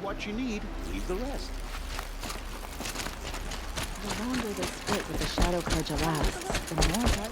what you need, leave the rest. The longer this split with the Shadow Karja lasts, the more right.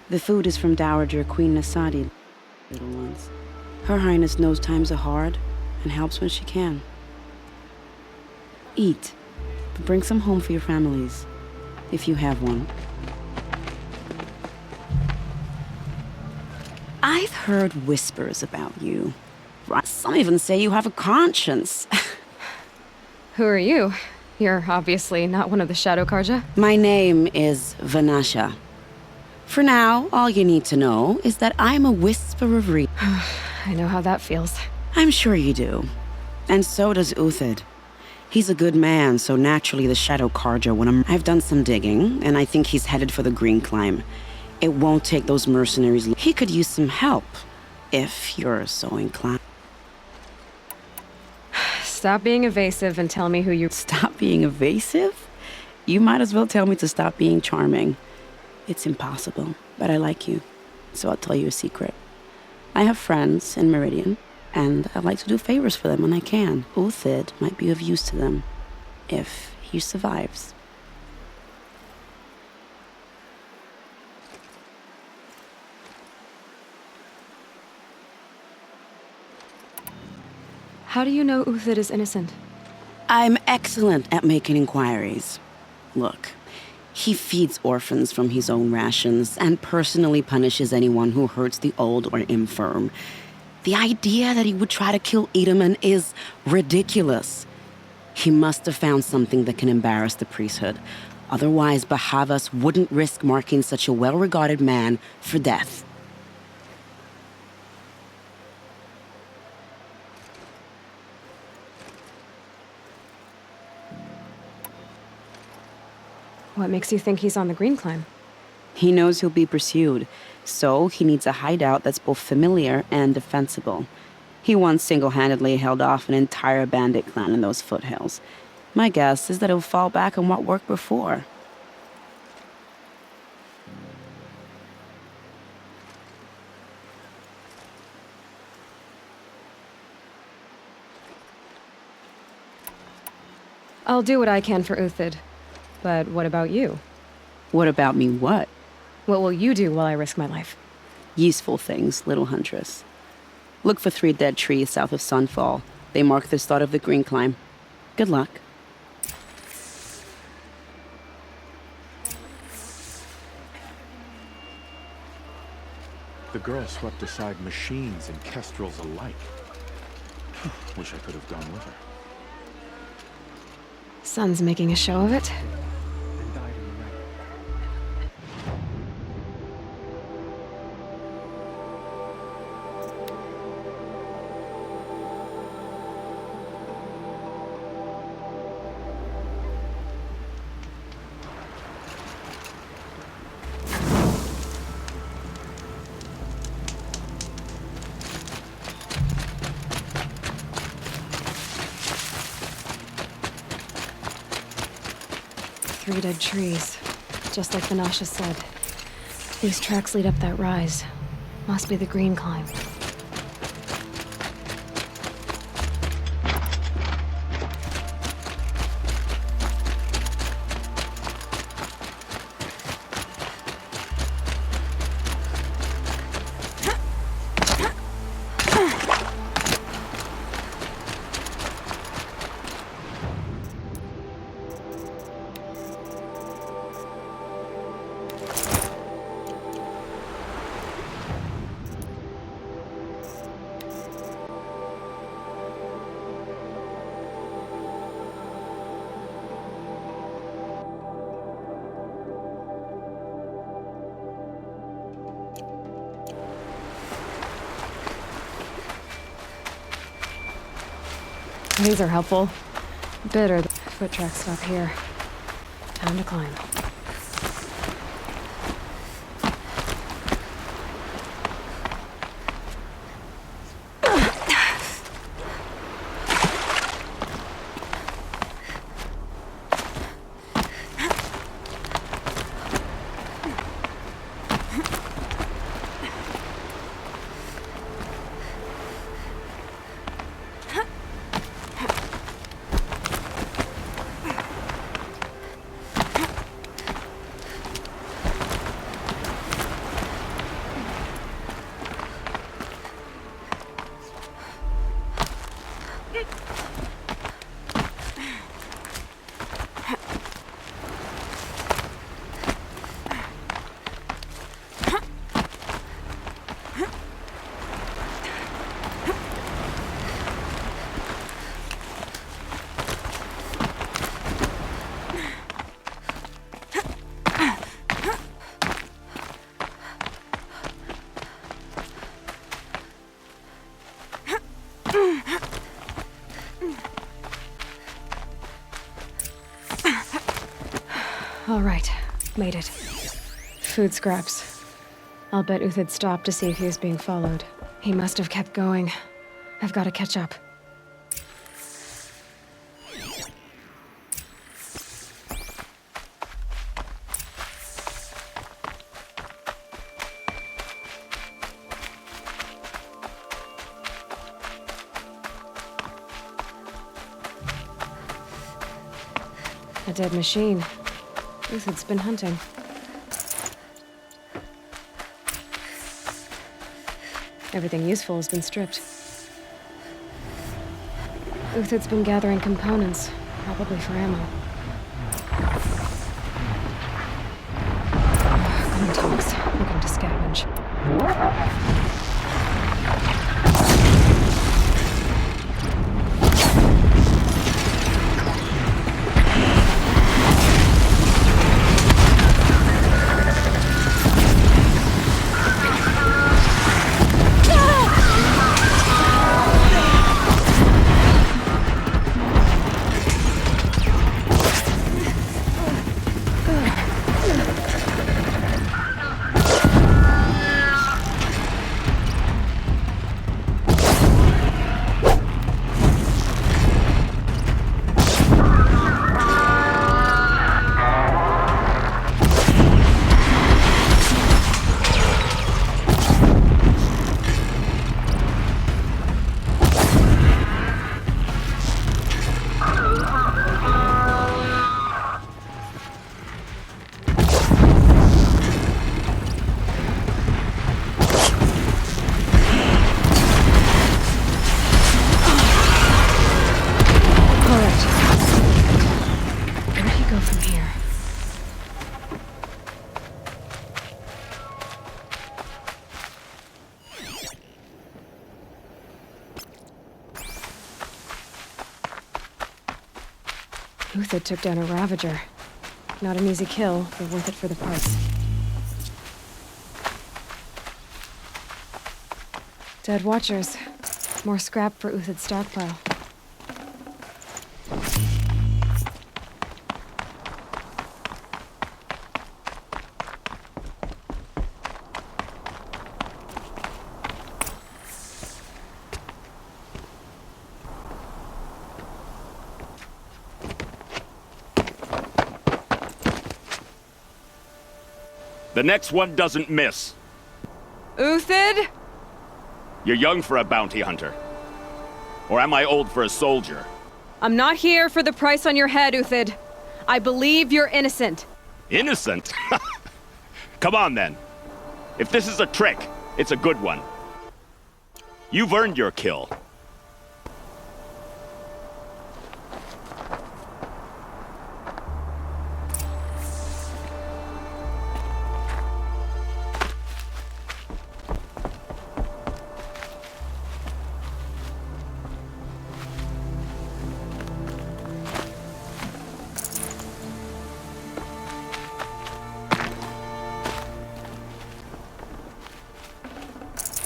The food is from Dowager Queen Nasadi, little ones. Her Highness knows times are hard and helps when she can. Eat, but bring some home for your families, if you have one. I've heard whispers about you. Some even say you have a conscience. Who are you? You're obviously not one of the Shadow Karja. My name is Vanasha. For now, all you need to know is that I'm a whisper of reason. I know how that feels. I'm sure you do. And so does Uthid. He's a good man, so naturally the Shadow Karja when I've done some digging, and I think he's headed for the Green Climb. It won't take those mercenaries. He could use some help, if you're so inclined. Stop being evasive and tell me who you... Stop being evasive? You might as well tell me to stop being charming. It's impossible, but I like you, so I'll tell you a secret. I have friends in Meridian, and I like to do favors for them when I can. Uthid might be of use to them, if he survives. How do you know Uthid is innocent? I'm excellent at making inquiries. Look, he feeds orphans from his own rations and personally punishes anyone who hurts the old or infirm. The idea that he would try to kill Edaman is ridiculous. He must have found something that can embarrass the priesthood. Otherwise, Bahavas wouldn't risk marking such a well-regarded man for death. What makes you think he's on the Green Climb? He knows he'll be pursued, so he needs a hideout that's both familiar and defensible. He once single-handedly held off an entire bandit clan in those foothills. My guess is that he'll fall back on what worked before. I'll do what I can for Uthid. But what about you? What about me what? What will you do while I risk my life? Useful things, little huntress. Look for 3 dead trees south of Sunfall. They mark the start of the Green Climb. Good luck. The girl swept aside machines and kestrels alike. Wish I could have gone with her. Sun's making a show of it. And died in the night. Three dead trees, just like Vanasha said. These tracks lead up that rise. Must be the Green Climb. These are helpful. Bitter. The foot tracks stop here. Time to climb. All right, made it. Food scraps. I'll bet Uthid stopped to see if he was being followed. He must have kept going. I've got to catch up. A dead machine. Uthid's been hunting. Everything useful has been stripped. Uthid's been gathering components, probably for ammo. Common talks, looking to scavenge. Uthid took down a Ravager. Not an easy kill, but worth it for the parts. Dead Watchers. More scrap for Uthid's stockpile. The next one doesn't miss. Uthid? You're young for a bounty hunter. Or am I old for a soldier? I'm not here for the price on your head, Uthid. I believe you're innocent. Innocent? Come on, then. If this is a trick, it's a good one. You've earned your kill.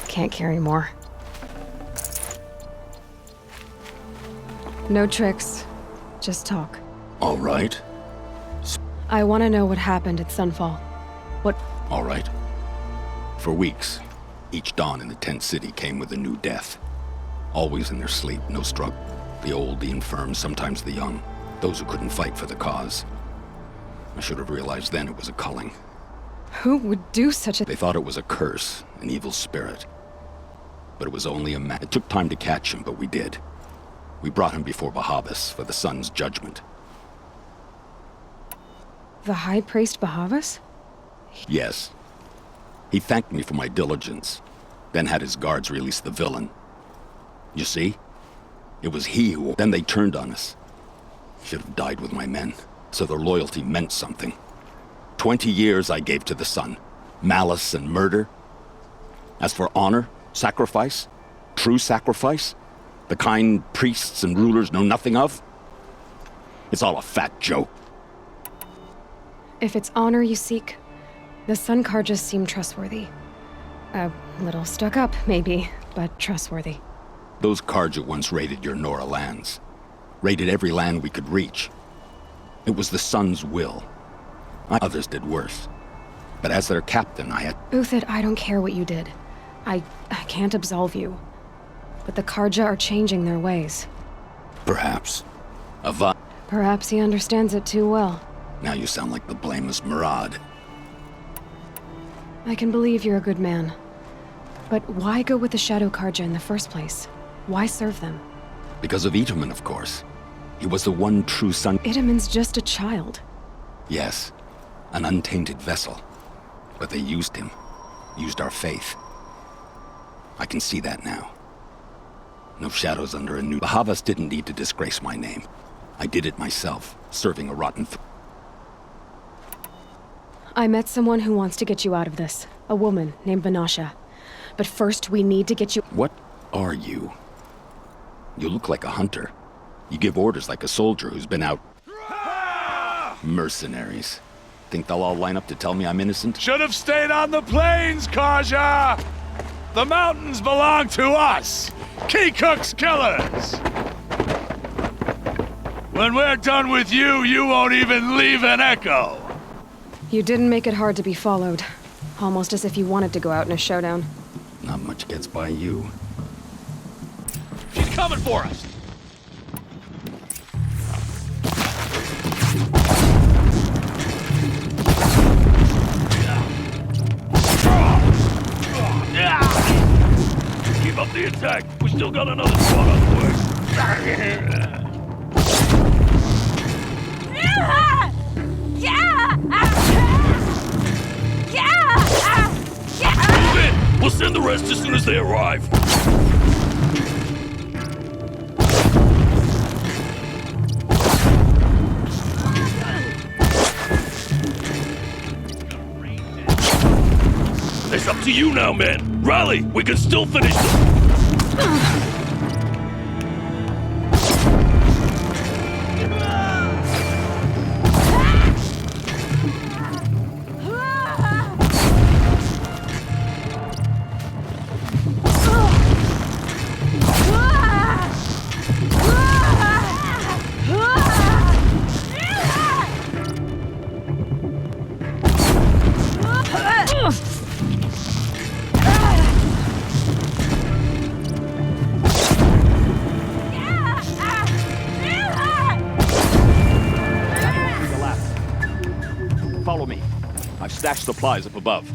Can't carry more. No tricks. Just talk. All right. I want to know what happened at Sunfall. What... All right. For weeks, each dawn in the tent city came with a new death. Always in their sleep, no struggle. The old, the infirm, sometimes the young. Those who couldn't fight for the cause. I should have realized then it was a culling. Who would do such a... They thought it was a curse, an evil spirit. But it was only a man. It took time to catch him, but we did. We brought him before Bahavas for the sun's judgment. The High Priest Bahavas? Yes. He thanked me for my diligence, then had his guards release the villain. You see? It was he who... Then they turned on us. Should have died with my men, so their loyalty meant something. 20 years I gave to the sun. Malice and murder. As for honor, sacrifice, true sacrifice, the kind priests and rulers know nothing of, it's all a fat joke. If it's honor you seek, the Sun Karjas seem trustworthy. A little stuck up, maybe, but trustworthy. Those Karja once raided your Nora lands. Raided every land we could reach. It was the Sun's will. Others did worse. But as their captain, I had... Uthid, I don't care what you did. I can't absolve you. But the Karja are changing their ways. Perhaps. Perhaps he understands it too well. Now you sound like the blameless Murad. I can believe you're a good man. But why go with the Shadow Karja in the first place? Why serve them? Because of Itaman, of course. He was the one true son... Itaman's just a child. Yes. An untainted vessel. But they used him. Used our faith. I can see that now. No shadows under a new... Bahavas didn't need to disgrace my name. I did it myself, serving a rotten... I met someone who wants to get you out of this. A woman named Vanasha. But first, we need to get you... What are you? You look like a hunter. You give orders like a soldier who's been out... Mercenaries. Think they'll all line up to tell me I'm innocent? Should have stayed on the plains, Karja! The mountains belong to us! Keycook's killers! When we're done with you, you won't even leave an echo! You didn't make it hard to be followed. Almost as if you wanted to go out in a showdown. Not much gets by you. She's coming for us! Keep up the attack. We still got another squad on the way. Move in. We'll send the rest as soon as they arrive. It's up to you now, men. Rally! We can still finish them! Follow me. I've stashed supplies up above.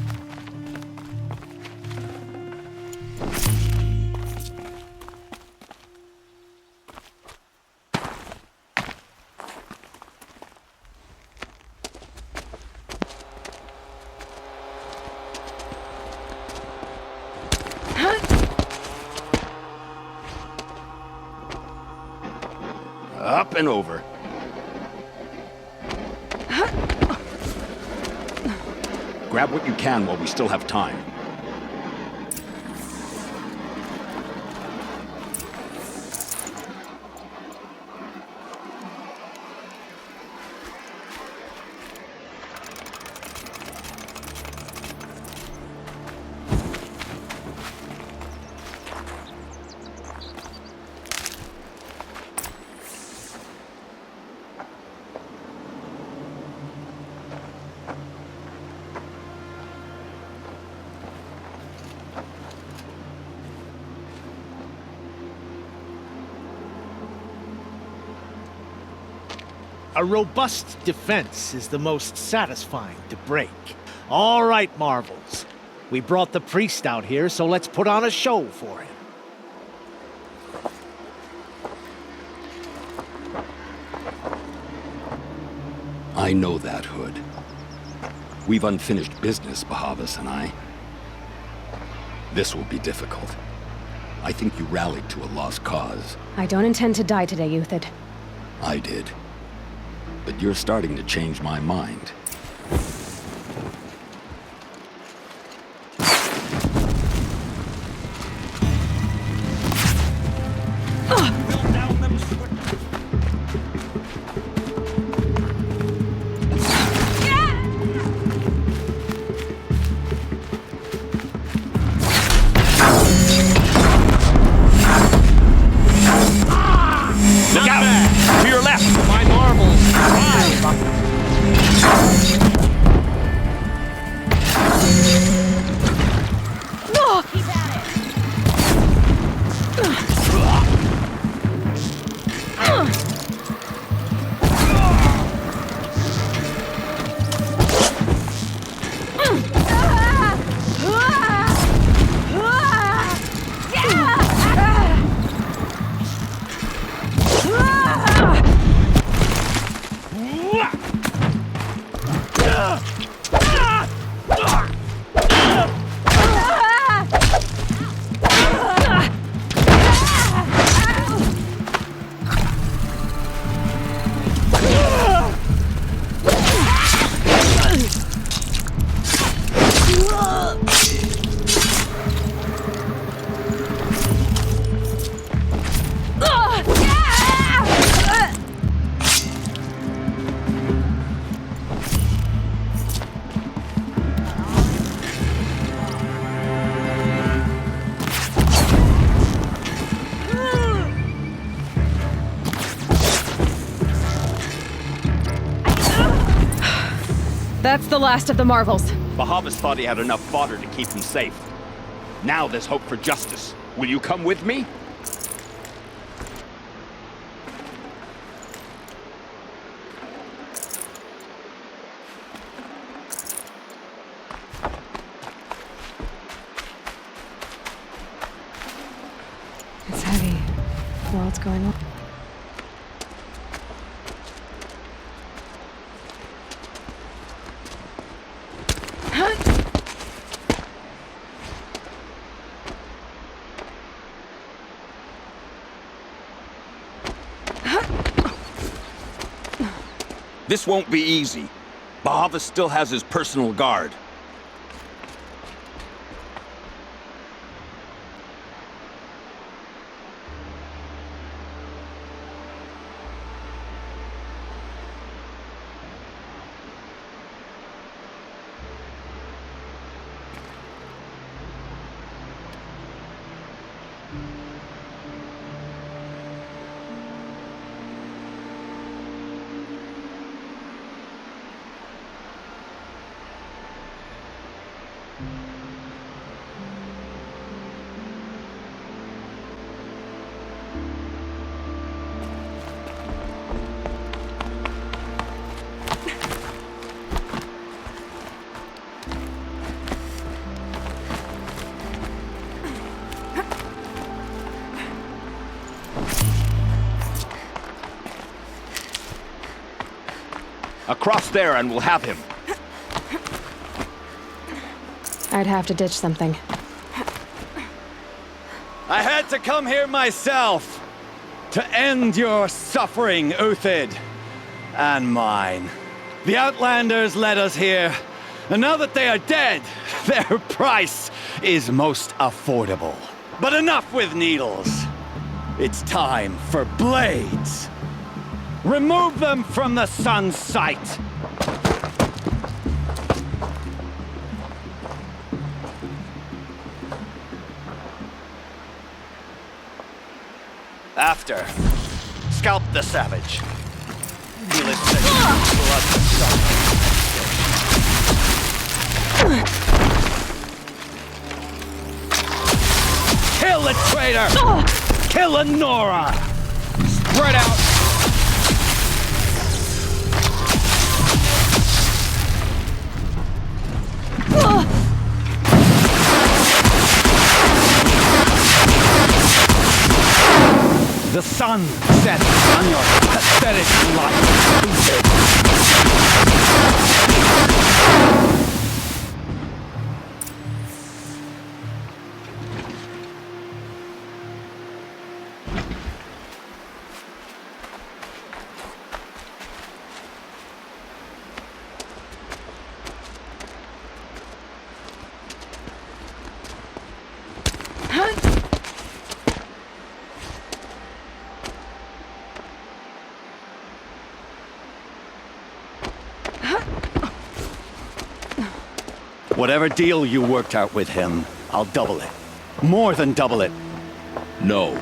Up and over. Grab what you can while we still have time. A robust defense is the most satisfying to break. All right, Marvels. We brought the priest out here, so let's put on a show for him. I know that, Hood. We've unfinished business, Bahavas and I. This will be difficult. I think you rallied to a lost cause. I don't intend to die today, Uthid. I did. But you're starting to change my mind. Look out! To your left! My marbles. That's the last of the Marvels. Bahavas thought he had enough fodder to keep him safe. Now there's hope for justice. Will you come with me? It's heavy. What's going on? This won't be easy. Bahavas still has his personal guard. Across there and we'll have him. I'd have to ditch something. I had to come here myself to end your suffering, Uthid, and mine. The Outlanders led us here, and now that they are dead, their price is most affordable. But enough with needles. It's time for blades. Remove them from the sun's sight. After, scalp the savage. Feel his blood suck. Kill the traitor! Kill a Nora! Spread out! The sun sets on your pathetic life. Whatever deal you worked out with him, I'll double it. More than double it. No.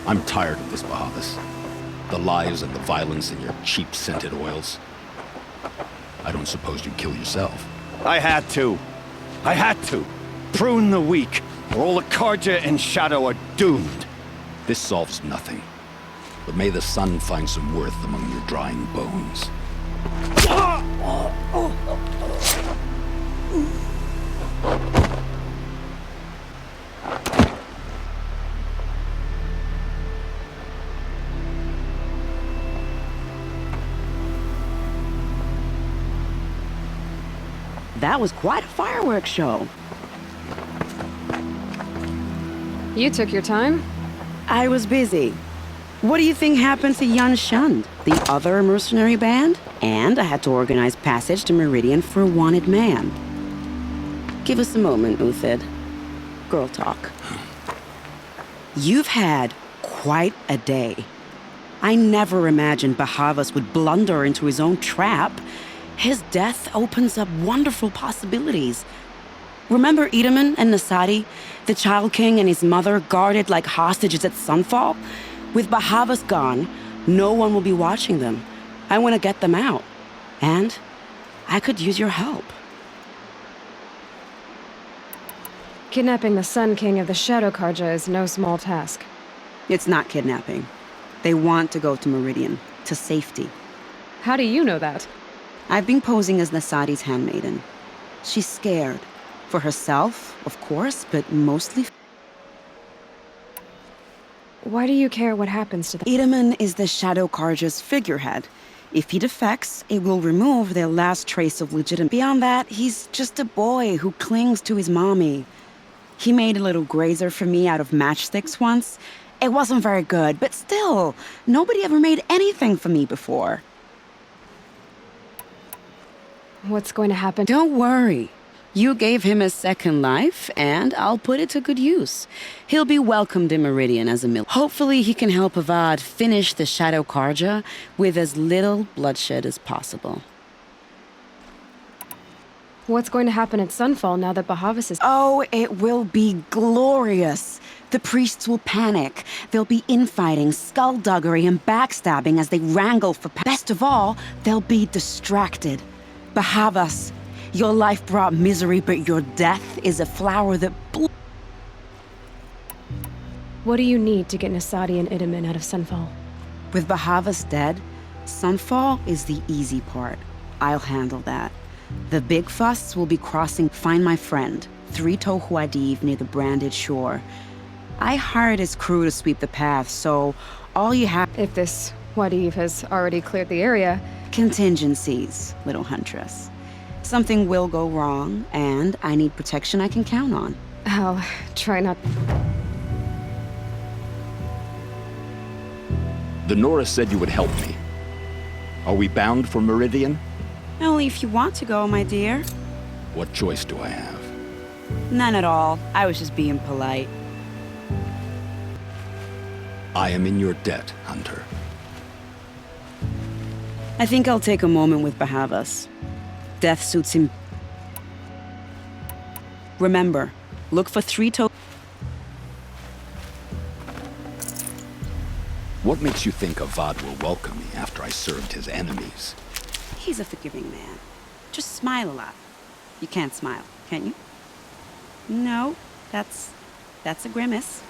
I'm tired of this, Bahavas. The lies and the violence and your cheap-scented oils. I don't suppose you'd kill yourself. I had to. I had to. Prune the weak, or all the Karja and Shadow are doomed. This solves nothing. But may the sun find some worth among your drying bones. That was quite a fireworks show. You took your time? I was busy. What do you think happened to Yun Shund, the other mercenary band? And I had to organize passage to Meridian for a wanted man. Give us a moment, Uthid. Girl talk. You've had quite a day. I never imagined Bahavas would blunder into his own trap. His death opens up wonderful possibilities. Remember Edaman and Nasadi, the Child King and his mother guarded like hostages at Sunfall? With Bahavas gone, no one will be watching them. I want to get them out. And I could use your help. Kidnapping the Sun King of the Shadow Karja is no small task. It's not kidnapping. They want to go to Meridian, to safety. How do you know that? I've been posing as Nasadi's handmaiden. She's scared. For herself, of course, but mostly... Why do you care what happens to them? Edaman is the Shadow Karja's figurehead. If he defects, it will remove their last trace of legitimacy. Beyond that, he's just a boy who clings to his mommy. He made a little grazer for me out of matchsticks once. It wasn't very good, but still, nobody ever made anything for me before. What's going to happen? Don't worry. You gave him a second life, and I'll put it to good use. He'll be welcomed in Meridian as a mill. Hopefully he can help Avad finish the Shadow Karja with as little bloodshed as possible. What's going to happen at Sunfall now that Bahavas is... Oh, it will be glorious. The priests will panic. There'll be infighting, skullduggery, and backstabbing as they wrangle for... Best of all, they'll be distracted. Bahavas, your life brought misery, but your death is a flower that... What do you need to get Nasadi and Idaman out of Sunfall? With Bahavas dead, Sunfall is the easy part. I'll handle that. The big fuss will be crossing Find My Friend, 3 Tohuadiv near the Branded Shore. I hired his crew to sweep the path, so all you have... If this Wadiv has already cleared the area... Contingencies, little huntress. Something will go wrong, and I need protection I can count on. I'll try not... The Nora said you would help me. Are we bound for Meridian? Only if you want to go, my dear. What choice do I have? None at all. I was just being polite. I am in your debt, Hunter. I think I'll take a moment with Bahavas. Death suits him. Remember, look for 3 What makes you think Avad will welcome me after I served his enemies? He's a forgiving man. Just smile a lot. You can't smile, can you? No, that's a grimace.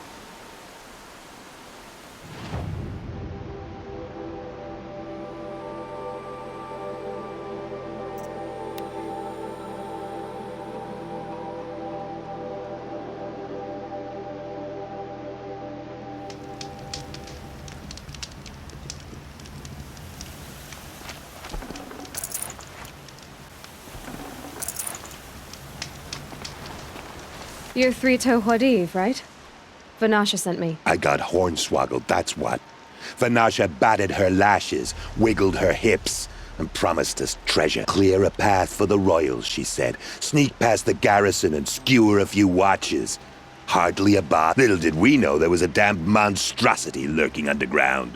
You're Traitor, right? Vanasha sent me. I got hornswoggled, that's what. Vanasha batted her lashes, wiggled her hips, and promised us treasure. Clear a path for the royals, she said. Sneak past the garrison and skewer a few watches. Hardly a bar. Little did we know there was a damned monstrosity lurking underground.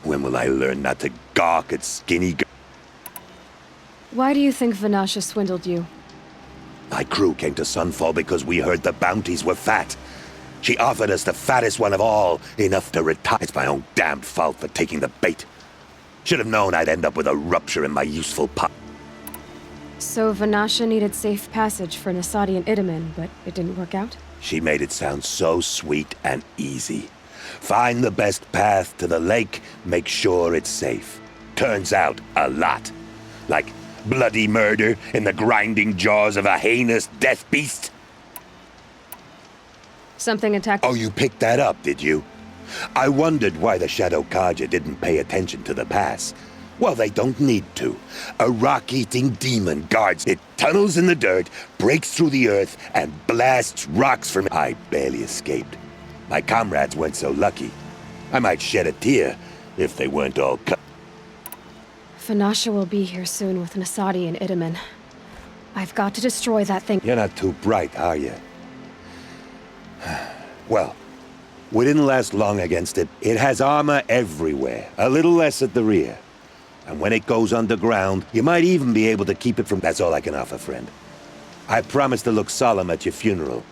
When will I learn not to gawk at skinny Why do you think Vanasha swindled you? My crew came to Sunfall because we heard the bounties were fat. She offered us the fattest one of all, enough to retire. It's my own damned fault for taking the bait. Should have known I'd end up with a rupture in my useful pot. So Vanasha needed safe passage for Nasadi and Idaman, but it didn't work out? She made it sound so sweet and easy. Find the best path to the lake, make sure it's safe. Turns out, a lot. Like bloody murder in the grinding jaws of a heinous death beast. Something attacked... Oh, you picked that up, did you? I wondered why the Shadow Kaja didn't pay attention to the pass. Well, they don't need to. A rock-eating demon guards it, tunnels in the dirt, breaks through the earth, and blasts rocks from... I barely escaped. My comrades weren't so lucky. I might shed a tear if they weren't all cut. Vanasha will be here soon with Nasadi and Idaman. I've got to destroy that thing. You're not too bright, are you? Well, we didn't last long against it. It has armor everywhere, a little less at the rear. And when it goes underground, you might even be able to keep it from... That's all I can offer, friend. I promise to look solemn at your funeral.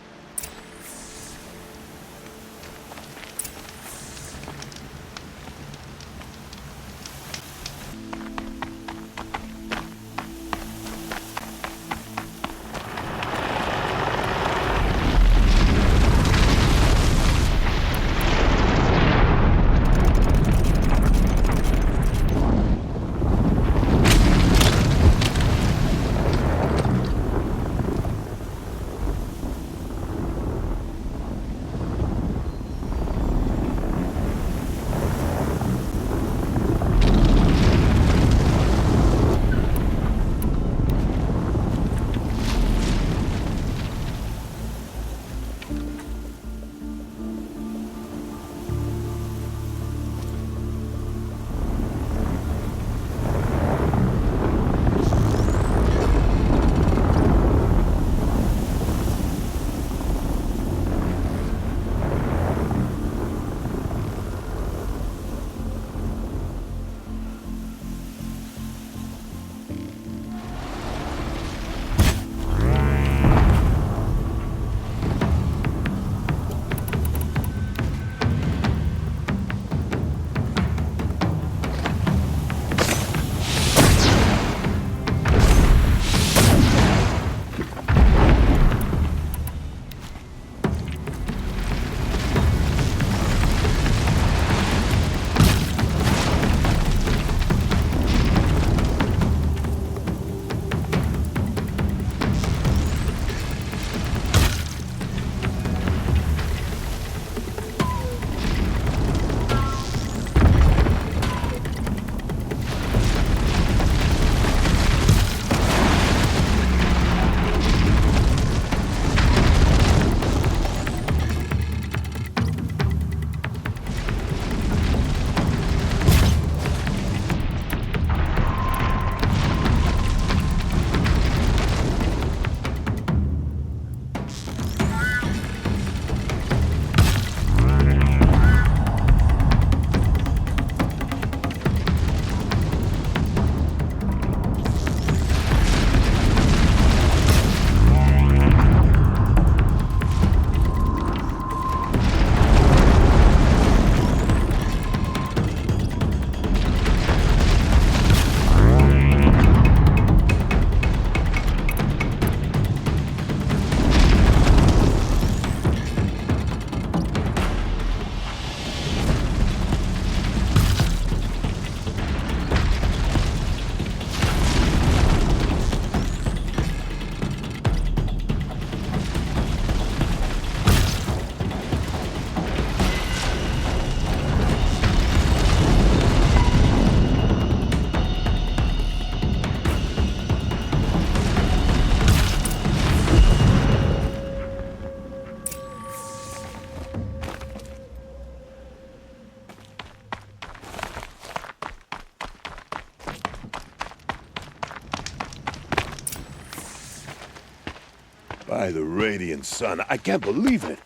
By the radiant sun, I can't believe it.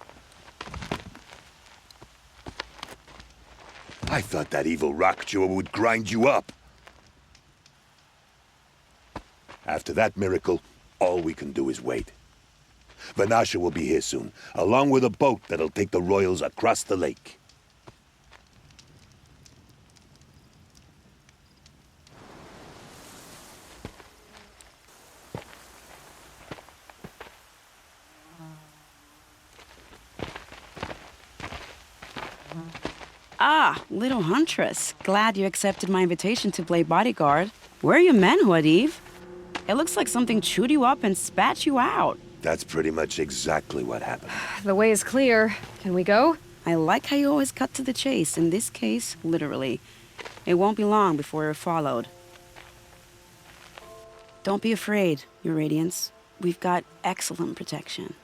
I thought that evil rock jaw would grind you up. After that miracle, all we can do is wait. Vanasha will be here soon, along with a boat that'll take the royals across the lake. Ah, little huntress. Glad you accepted my invitation to play bodyguard. Where are your men, Huadiv? It looks like something chewed you up and spat you out. That's pretty much exactly what happened. The way is clear. Can we go? I like how you always cut to the chase. In this case, literally. It won't be long before you're followed. Don't be afraid, Your Radiance. We've got excellent protection.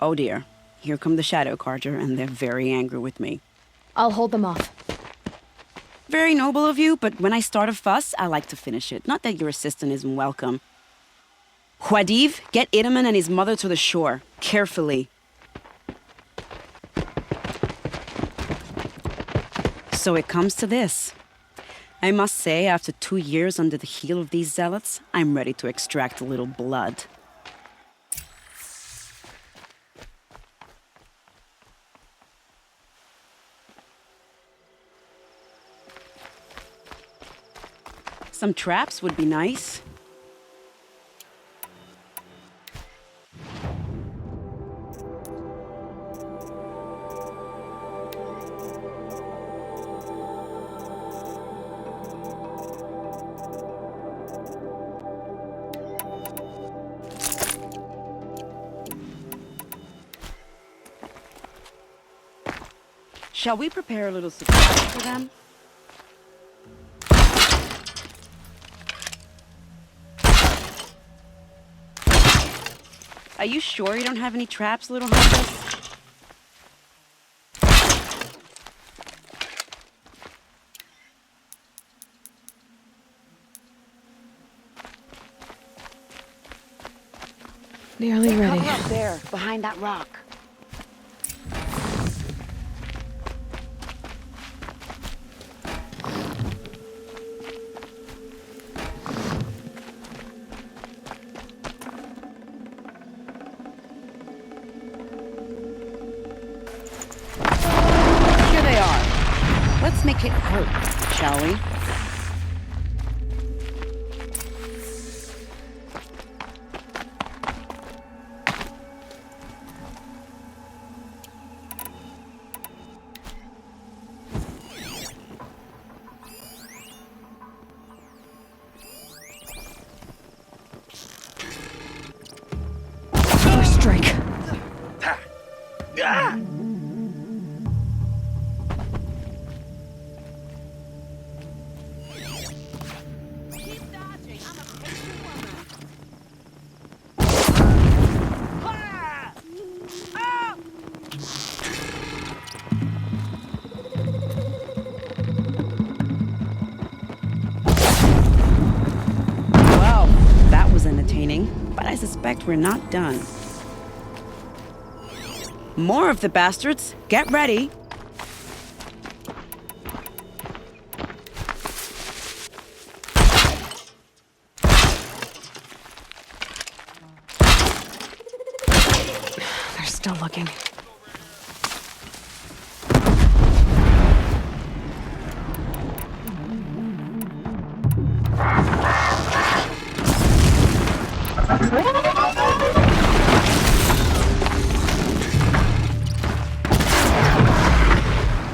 Oh dear, here come the Shadow Carter, and they're very angry with me. I'll hold them off. Very noble of you, but when I start a fuss, I like to finish it. Not that your assistant isn't welcome. Huadiv, get Idaman and his mother to the shore. Carefully. So it comes to this. I must say, after 2 years under the heel of these zealots, I'm ready to extract a little blood. Some traps would be nice. Shall we prepare a little surprise for them? Are you sure you don't have any traps, little huntress? Nearly ready. Cover up there, behind that rock. Let's make it hurt, shall we? First strike. Ah! But I suspect we're not done. More of the bastards! Get ready! They're still looking.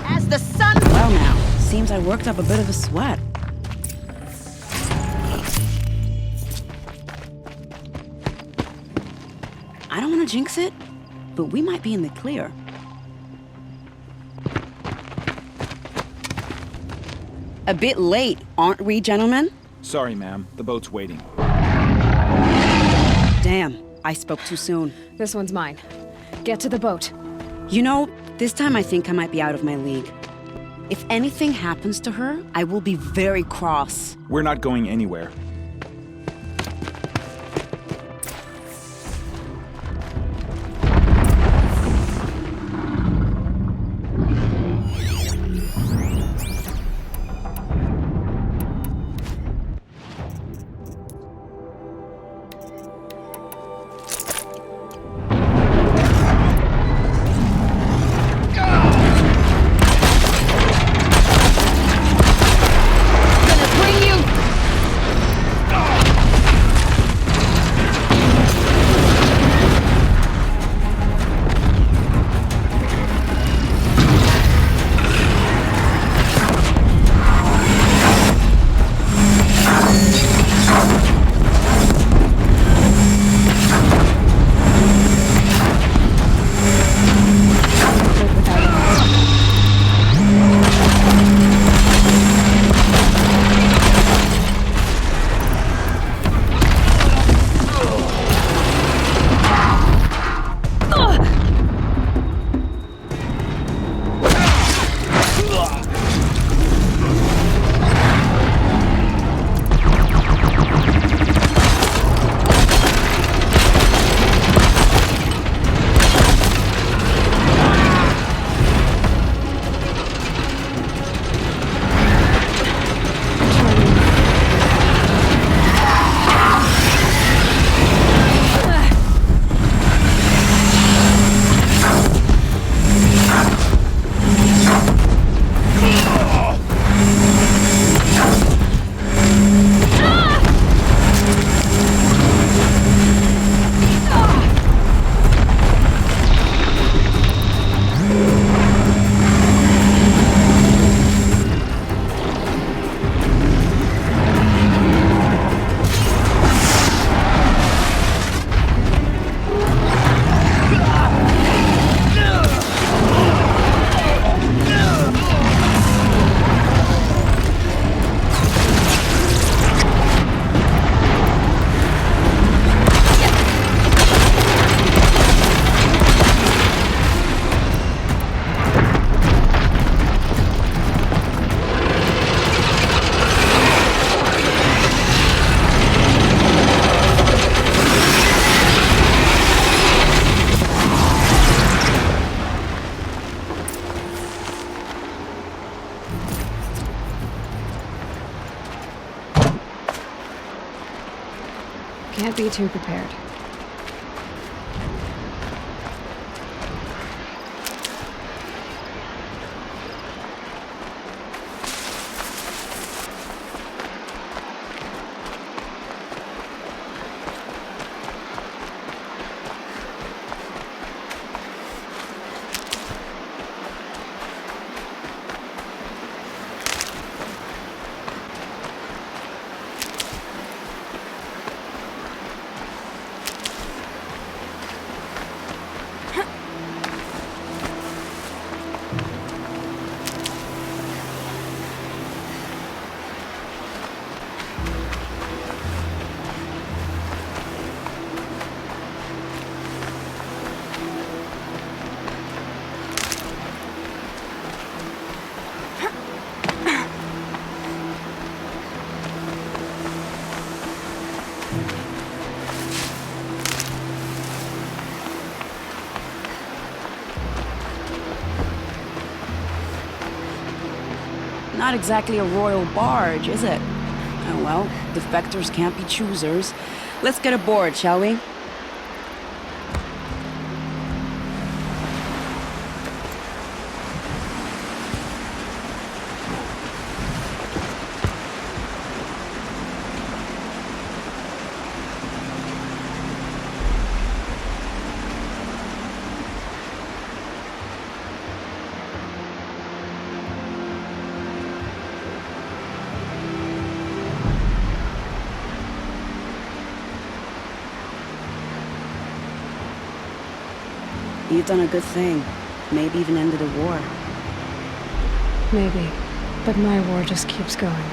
As the sun... Well now, seems I worked up a bit of a sweat. I don't want to jinx it, but we might be in the clear. A bit late, aren't we, gentlemen? Sorry, ma'am. The boat's waiting. Damn, I spoke too soon. This one's mine. Get to the boat. You know, this time I think I might be out of my league. If anything happens to her, I will be very cross. We're not going anywhere. Can't be too prepared. Not exactly a royal barge, is it? Oh well, defectors can't be choosers. Let's get aboard, shall we? You've done a good thing. Maybe even ended a war. Maybe. But my war just keeps going.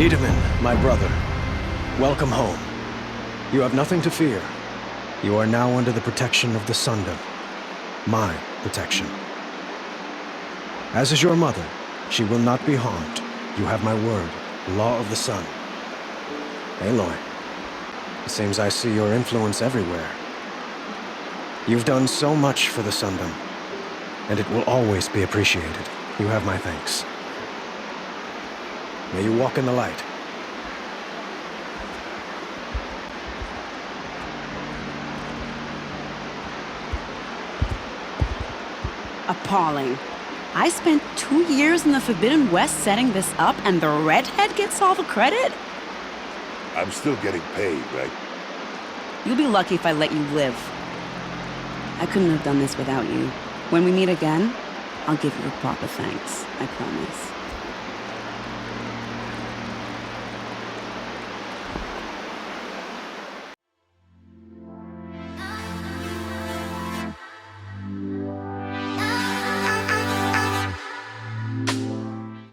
Edelman, my brother, welcome home. You have nothing to fear. You are now under the protection of the Sundom. My protection. As is your mother, she will not be harmed. You have my word, law of the sun. Aloy, it seems I see your influence everywhere. You've done so much for the Sundom, and it will always be appreciated. You have my thanks. May you walk in the light. Appalling. I spent 2 years in the Forbidden West setting this up, and the redhead gets all the credit? I'm still getting paid, right? You'll be lucky if I let you live. I couldn't have done this without you. When we meet again, I'll give you a proper thanks, I promise.